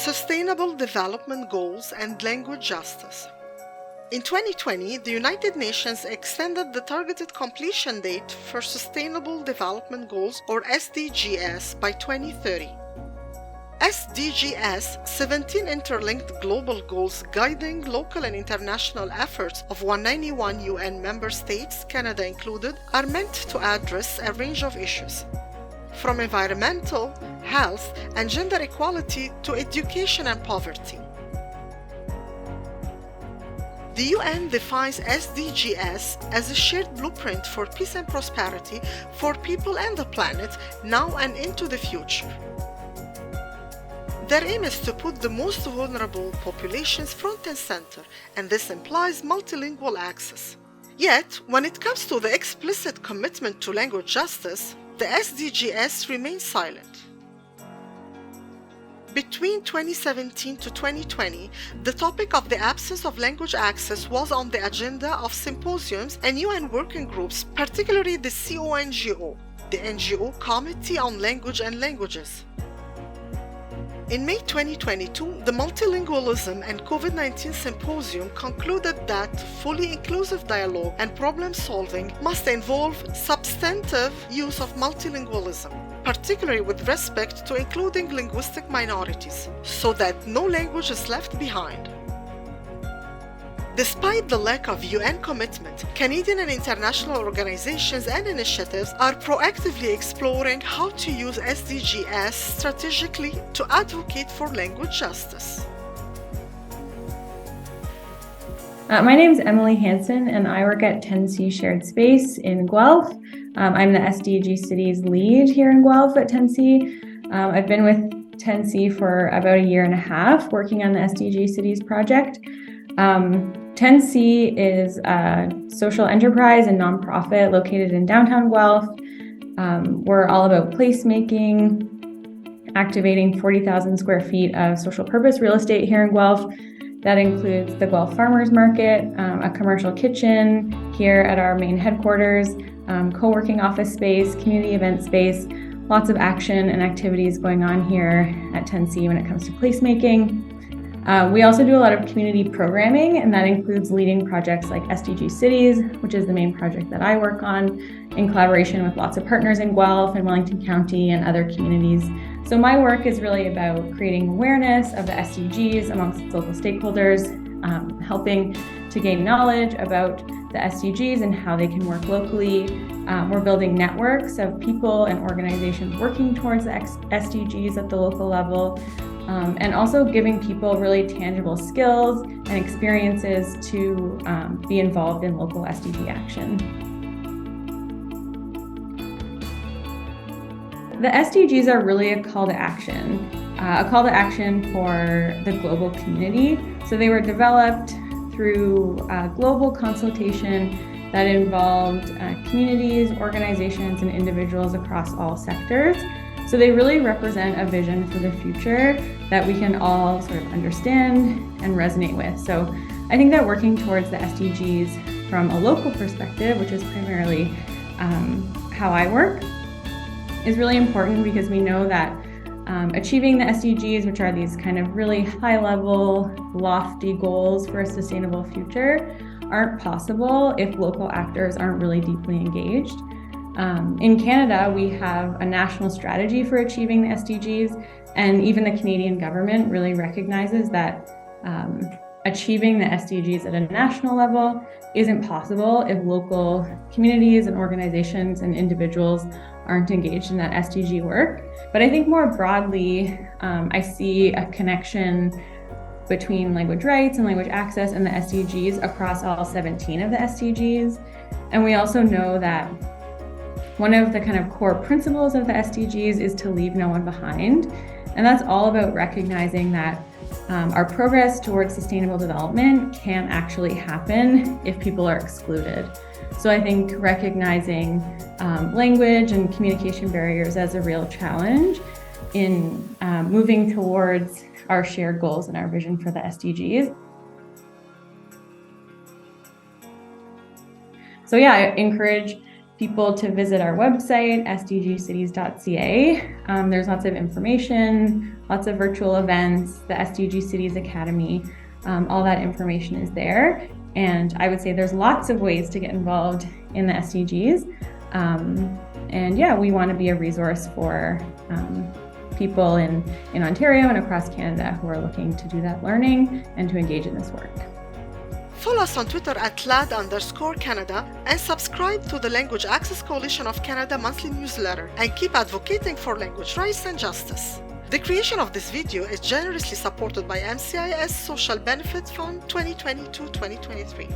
Sustainable Development Goals and Language Justice. In 2020, the United Nations extended the targeted completion date for Sustainable Development Goals, or SDGs, by 2030. SDGs, 17 interlinked global goals guiding local and international efforts of 191 UN member states, Canada included, are meant to address a range of issues, from environmental, health, and gender equality to education and poverty. The UN defines SDGs as a shared blueprint for peace and prosperity for people and the planet now and into the future. Their aim is to put the most vulnerable populations front and center, and this implies multilingual access. Yet, when it comes to the explicit commitment to language justice, the SDGs remain silent. Between 2017 to 2020, the topic of the absence of language access was on the agenda of symposiums and UN working groups, particularly the CONGO, the NGO Committee on Language and Languages. In May 2022, the Multilingualism and COVID-19 Symposium concluded that fully inclusive dialogue and problem solving must involve substantive use of multilingualism, particularly with respect to including linguistic minorities, so that no language is left behind. Despite the lack of UN commitment, Canadian and international organizations and initiatives are proactively exploring how to use SDGs strategically to advocate for language justice. My name is Emily Hansen, and I work at 10C Shared Space in Guelph. I'm the SDG Cities lead here in Guelph at 10C. I've been with 10C for about a year and a half, working on the SDG Cities project. 10C is a social enterprise and nonprofit located in downtown Guelph. We're all about placemaking, activating 40,000 square feet of social purpose real estate here in Guelph. That includes the Guelph Farmers Market, a commercial kitchen here at our main headquarters, co-working office space, community event space, lots of action and activities going on here at 10C when it comes to placemaking. We also do a lot of community programming, and that includes leading projects like SDG Cities, which is the main project that I work on, in collaboration with lots of partners in Guelph and Wellington County and other communities. So my work is really about creating awareness of the SDGs amongst local stakeholders, helping to gain knowledge about the SDGs and how they can work locally. We're building networks of people and organizations working towards the SDGs at the local level. And also giving people really tangible skills and experiences to be involved in local SDG action. The SDGs are really a call to action for the global community. So they were developed through global consultation that involved communities, organizations, and individuals across all sectors. So they really represent a vision for the future that we can all sort of understand and resonate with. So I think that working towards the SDGs from a local perspective, which is primarily how I work, is really important because we know that achieving the SDGs, which are these kind of really high-level, lofty goals for a sustainable future, aren't possible if local actors aren't really deeply engaged. In Canada, we have a national strategy for achieving the SDGs, and even the Canadian government really recognizes that achieving the SDGs at a national level isn't possible if local communities and organizations and individuals aren't engaged in that SDG work. But I think more broadly, I see a connection between language rights and language access and the SDGs across all 17 of the SDGs. And we also know that one of the kind of core principles of the SDGs is to leave no one behind. And that's all about recognizing that our progress towards sustainable development can actually happen if people are excluded. So I think recognizing language and communication barriers as a real challenge in moving towards our shared goals and our vision for the SDGs. So yeah, I encourage people to visit our website, sdgcities.ca. There's lots of information, lots of virtual events, the SDG Cities Academy, all that information is there. And I would say there's lots of ways to get involved in the SDGs. And yeah, we want to be a resource for people in Ontario and across Canada who are looking to do that learning and to engage in this work. Follow us on Twitter at @LAD_Canada and subscribe to the Language Access Coalition of Canada monthly newsletter and keep advocating for language rights and justice. The creation of this video is generously supported by MCIS Social Benefit Fund 2022-2023.